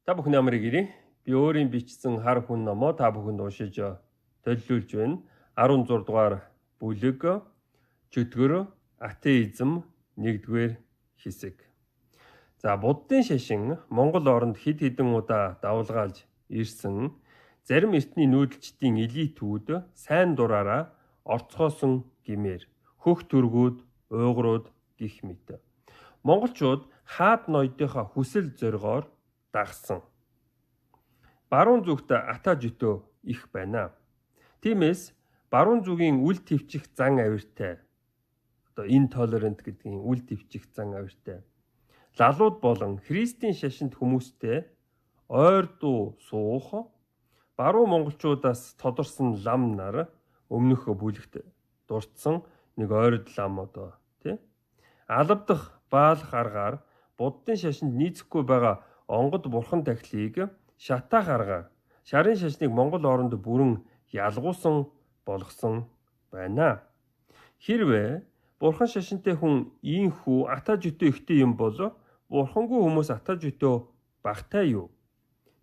Та бүхэн амрыг ирээ. Би өөрийн бичсэн хар хүн номоо та бүхэнд уншиж төлөвлөж байна. 16 дугаар бүлэг чөтгөр атеизм 1-р хэсэг. За буддын шашин Монгол оронд хэд хэдэн удаа давалгаалж ирсэн зарим эртний нүүдэлчдийн элитүүд сайн дураараа орцгоосон гэмээр хөх төргүүд, уйгрууд гих мэт. Монголчууд хаад ноёдынхаа хүсэл зоригоор дагсан. Баруун зүгт ата жөтөө их байна. Тиймээс баруун зүгийн үл твчих зан авиртай, intolerant гэдгийн үл твчих зан авиртай лалууд болон Христийн шашинд хүмүүстэй ойр дуу суух баруун монголчуудаас тодорсон лам нар өмнөх бүлэгт дурдсан нэг ойрд лам алавдах баалах аргаар буддын шашинд нийцэхгүй байгаа онгод бурхан тахилыг шатаах аргаар шарын шашныг Монгол оронд бүрэн ялгуусан болгосон байна. Хэрвээ бурхан шашинтай хүн ийхүү ата жөтөө ихтэй юм бол бурхангүй хүмүүс ата жөтөө багтай юу?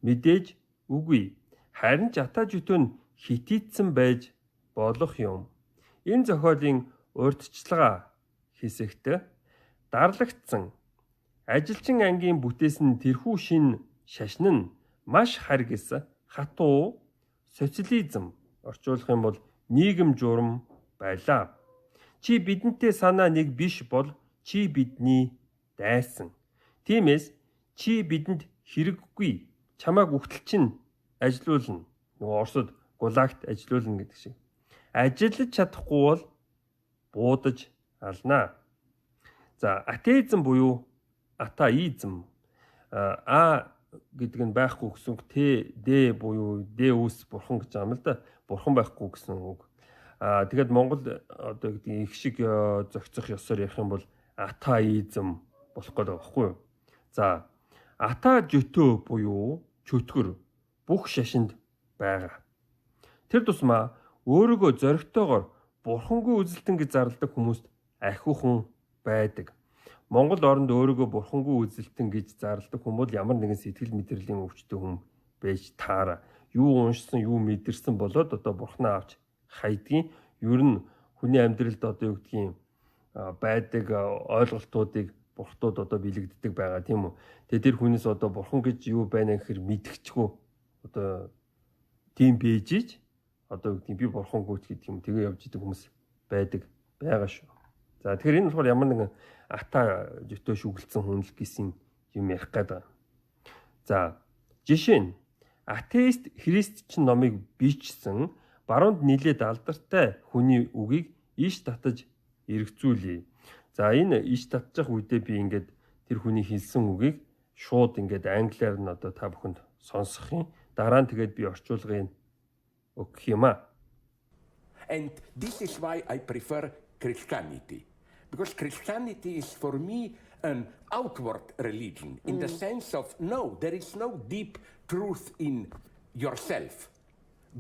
Мэдээж үгүй. Харин ч ата жөтөө нь хитийдсэн байж болох юм. Энэ зохиолын урьдчилгаа хэсэгт дарлагдсан ажилчин ангийн бүтээсэн тэрхүү шин шашин нь маш харгис хатуу социализм орчуулах юм бол нийгэм журам байлаа. Чи бидэнтэй санаа нэг биш бол чи бидний дайсан. Тиймээс чи бидэнд хэрэггүй. Чамайг үхтэл ажилуулна. Нөгөө Оросд гулагт ажилуулна гэдэг шиг. Ажиллаж чадахгүй бол буудаж алнаа. За атеизм буюу атеизм гэдэг нь байхгүй гэсэн үг. Д буюу Дэус бурхан гэж байгаа юм л да. Бурхан байхгүй гэсэн үг. Тэгээд Монгол одоо гэдэг их шиг зохицох ёсоор ярих юм бол атеизм болох гэдэг байхгүй юу? За ата жөтөө буюу чөтгөр бүх шашинд байгаа. Тэр тусмаа өөрийгөө зоригтойгоор бурхангүй үзэлтэн гэж зарладаг хүмүүст ахиухан байдаг. Монгол оронд өөрийгөө бурхангүй үзэлтэн гэж зарладаг хүн бол ямар нэгэн сэтгэл мэдрэлийн өвчтөй хүн байж таараа. Юу уншсан, юу мэдэрсэн болоод одоо бурхнаа авч хайдгийн. Ер нь хүний амьдралд одоо юу гэдгийг байдаг ойлголтуудыг бурхтууд одоо бэлэгддэг байгаа тийм үү. Тэгээ тэр хүнээс одоо бурхан гэж юу байна гэхээр мэдчихгүй одоо тийм бийжиж одоо юу гэдгийг би бурхангүй ч гэдэг юм тэгээ явж идэг хүмүүс байдаг байгаа шүү. За тэгэхээр энэ болохоор ямар нэгэн ата жөтөө шүглэлсэн хүнлэг гэсэн юм ярих гэдэг. За жишээ нь атеист христчин номыг бичсэн баруунд нийлээд алдартай хүний үгийг иш татаж эргцүүлье. За энэ иш татчих үедээ би ингээд тэр хүний хэлсэн үгийг шууд ингээд англиар нь одоо та бүхэнд сонсох юм. Дараа нь тэгээд би орчуулгыг өгөх юм аа. And this is why I prefer Christianity. Because Christianity is for me an outward religion in the sense of no, there is no deep truth in yourself.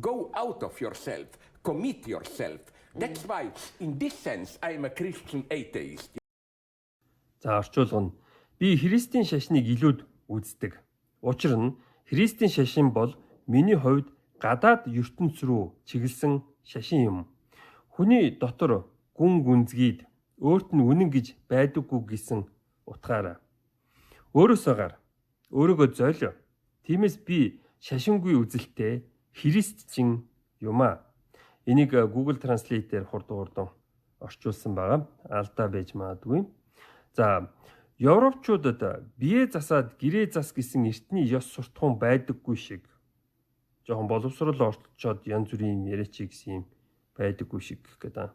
Go out of yourself, commit yourself. That's why in this sense I am a Christian atheist. За орчуулга нь би Христийн шашныг илүүд үздэг. Учир нь Христийн шашин бол миний хувьд гадаад ертөнц рүү чиглэсэн шашин юм. Хүний дотор гүн гүнзгийд өөрт нь үнэн гэж байдаггүй гэсэн утгаараа. Өөрөөсөө гар, өөрийгөө зойлё. Тиймээс би шашингүй үзэлтэй христчин юм аа. Энийг Google Translate-ээр хурдан орчуулсан байгаа. Алдаа байж магадгүй. За, европчуудад бие засаад гэрээ зас гэсэн эртний ёс суртахуун байдаггүй шиг. Жохон боловсрол орчоод янз бүрийн яриач гэсэн юм байдаггүй шиг гэдэг.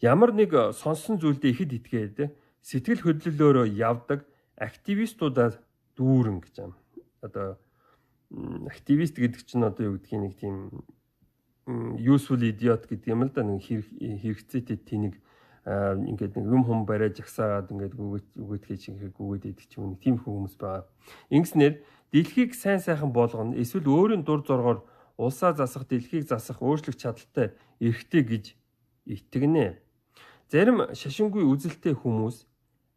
Ямар нэг сонсон зүйлдээ ихэд итгээд сэтгэл хөдлөлөөрөө явдаг активистуудаа дүүрэн гэж юм. Одоо активист гэдэг чинь одоо юу гэдгийг нэг тийм useful idiot гэдэг юм л да, нэг хэрэгцээтэй тэнэг ингээд нэг юм хум бариад жагсаад ингээд үгүйтгэж шиг үгээд идэх ч юм уу тийм хүмүүс байгаа. Ингэснээр дэлхийг сайн сайхан болгоно эсвэл өөрийн дур зоргоор улсаа засах, дэлхийг засах өөрчлөх чадaltaй эрхтэй гэж итгэнэ. Зарим шашингүй үзэлтэй хүмүүс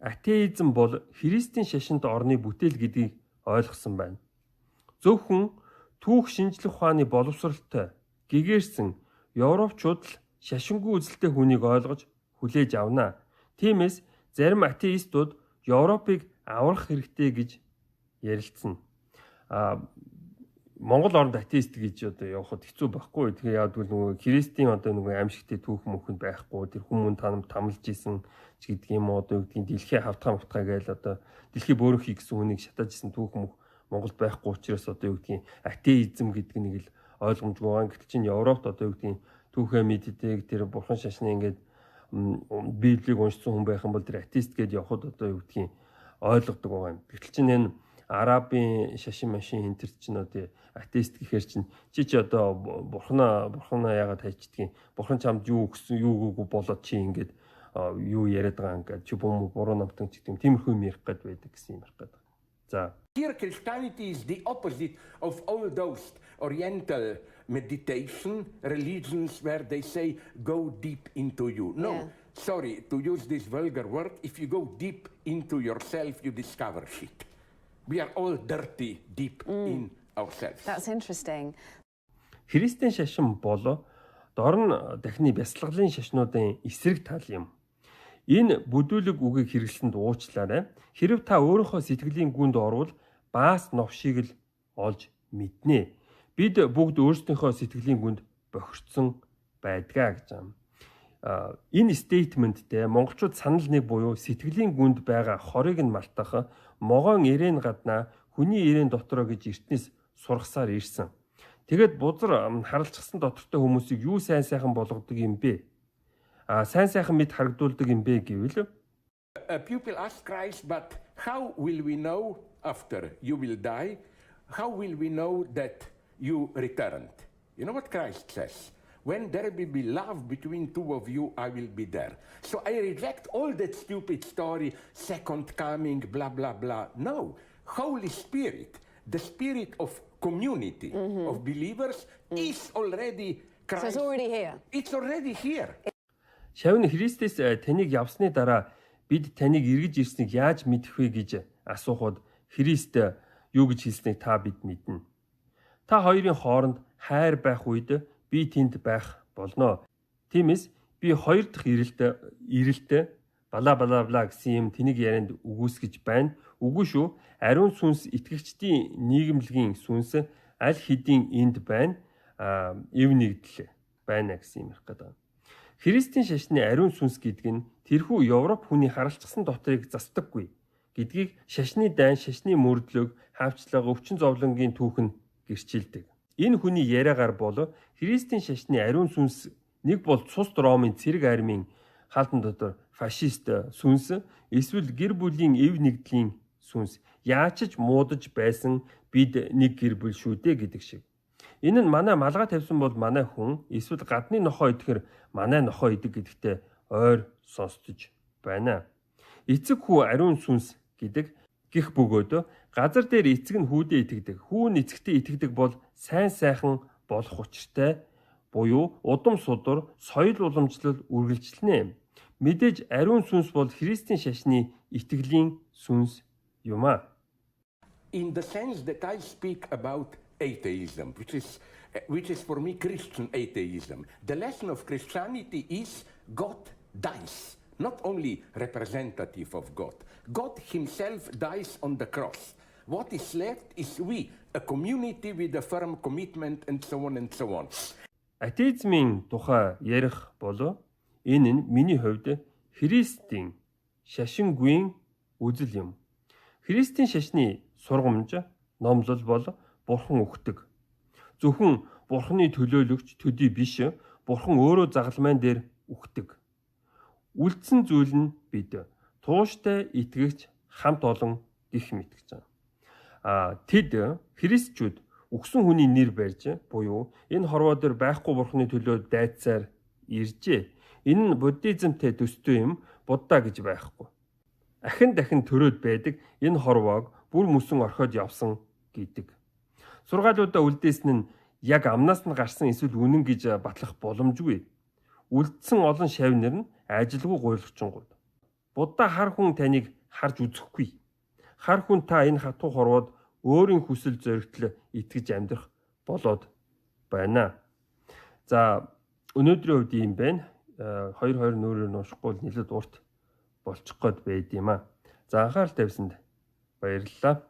атеизм бол Христийн шашинд орны бүтээл гэдгийг ойлгосон байна. Зөвхөн түүх шинжлэх ухааны боловсролтой гэгээрсэн Европчууд л шашингүй үзэлтэй хүнийг ойлгож хүлээж авна. Тиймээс зарим атеистууд Европыг аврах хэрэгтэй гэж ярилцсан. Монгол оронд атеист гэж одоо явахад хэцүү байхгүй. Тэгэхээр яг нөгөө христийн одоо нөгөө аимшигтэй түүх мөхөнд байхгүй. Тэр хүмүүн тамлж исэн ч гэдэг юм уу, одоо гэдгийг дэлхийн хавтгай гайл одоо дэлхийн бөөрөнхий гэсэн үнийг шатааж исэн түүх мөх Монголд байхгүй учраас одоо юу гэдгийг атеизм гэдэг нэг л ойлгомжгүй байгаа. Гэтэл чинь Европт одоо юу гэдгийг түүхээ мэддэг тэр бурхан шашны ингээд Библийг уншсан хүн байх юм бол тэр атеист гэдээ явахад одоо юу гэдгийг ойлгодог байгаа юм. Гэтэл чинь энэ арабын шашин машин энэ төр чинь одоо атеист гэхээр чинь чи одоо бурхнаа яагаад хайчдгийг бурхан чамд юу өгсөн юу үгүй болоод чи ингээд юу яриад байгаа ингээд чи буруу намтан ч гэдэг юм тиймэрхүү юм ярих гээд байдаг гэсэн юм ярих гээд. За here Christianity is the opposite of all those Oriental meditation religions where they say go deep into you. No, sorry to use this vulgar word. If you go deep into yourself, you discover shit. We are all dirty deep in ourselves. That's interesting. Христийн шашин бол дорн дахны бясалгалын шашнуудын эсрэг тал юм. Энэ бүдүүлэг үгийг хэрэглэсэнд уучлаарай. Хэрв та өөрийнхөө сэтгэлийн гүнд орвол баас новшийг л олж мэднэ. Бид бүгд өөрсдийнхөө сэтгэлийн гүнд бохирдсон байдгаа гэж юм. Энэ стейтменттэй монголчууд санал нэг буюу сэтгэлийн гүнд байгаа хорыг нь мартах могоон ирээн гаднаа хүний ирээн дотроо гэж эртнээс сургасаар ирсэн. Тэгэд бузар харалцсан доктортой хүмүүсийг юу сайн сайхан болгодог юм бэ? Сайн сайхан мэд харагдуулдаг юм бэ гэвэл people ask Christ, but how will we know after you will die? How will we know that you returned? You know what Christ says? When there will be love between two of you, I will be there. So I reject all that stupid story, second coming, blah, blah, blah. No, Holy Spirit, the spirit of community, of believers, is already Christ. So it's already here. It's already here. Шавны Христэс таныг явсны дараа бид таныг эргэж ирснийг яаж мэдэх вэ гэж асуухад Христ юу гэж хэлснийг та бид мэднэ. Та хоёрын хооронд хайр байх үед би тэнд байх болно. Тиймээс би хоёр дахь ирэлт бала гэсэн юм тэнийг ярианд үгүйсгэж байна. Үгүй шүү. Ариун сүнс итгэгчдийн нийгэмлэгийн сүнс аль хэдийн энд байна. Эв нэгдэл байна гэсэн юм ярих гэдэг. Христийн шашны ариун сүнс гэдэг нь тэрхүү Европ хүний харалцсан дотрыг застаггүй гэдгийг шашны дайн, шашны мөрдлөг, хавчлага, өвчин зовлонгийн түүх нь гэрчилдэг. Энэ хүний яриагаар бол Христийн шашны ариун сүнс нэг бол цус Ромын цэрэг армийн хаалтан дотор фашист сүнс, эсвэл гэр бүлийн эв нэгдлийн сүнс яаж ч муудаж байсан бид нэг гэр бүл шүү дээ гэдэг шиг. Энэ нь манай малгай тавьсан бол манай хүн, эсвэл гадны нохоо идэхэр манай нохоо идэг гэдэгтээ ойр сонсдож байна. Эцэг хүү ариун сүнс гэдэг гих бөгөөд газар дээр эцэг нь хүүдээ итгэдэг. Хүү нь эцэгтэй итгэдэг бол сайн сайхан болох учиртай буюу удам судар, соёл уламжлал үргэлжлэнэ. Мэдээж ариун сүнс бол Христийн шашны итгэлийн сүнс юм а. In the sense that I speak about atheism, which is for me Christian atheism. The lesson of Christianity is God dies, not only representative of God. God himself dies on the cross. What is left is we, a community with a firm commitment and so on and so on. Атеизмын тухай ярих болов энэ нь миний хувьд Христийн шашингүй үзэл юм. Христийн шашны сургамж, номлол бол Бурхан өгдөг. Зөвхөн Бурханы төлөөлөгч төдий биш, Бурхан өөрөө загалмайн дээр өгдөг. Үлдсэн зүйл нь бид тууштай итгэгч хамт олон гих мэтгэж байгаа. Тэд христчүүд өгсөн хүний нэр барьж буюу энэ хорвоо дээр байхгүй Бурханы төлөө дайцаар иржээ. Энэ нь буддизмтэй төстэй юм, Будда гэж байхгүй. Дахин төрөөд байдаг энэ хорвоог бүр мөсөн орхиод явсан гэдэг. Сургаалуудаа үлдээсэн нь яг амнаас нь гарсан эсвэл үнэн гэж батлах боломжгүй. Үлдсэн олон шавнар нь ажилгүй гуйлгчингууд. Будда хар хүн таныг харж үзэхгүй. Хар хүн та энэ хатуу хорвоод өөрийн хүсэл зоригтол итгэж амьдрах болоод байна. За өнөөдрийн хувьд ийм байна. 2 нүүрээр нуушихгүй бол нэлээд урт болчих гээд байд юм аа. За анхаарал тавьсанд баярлалаа.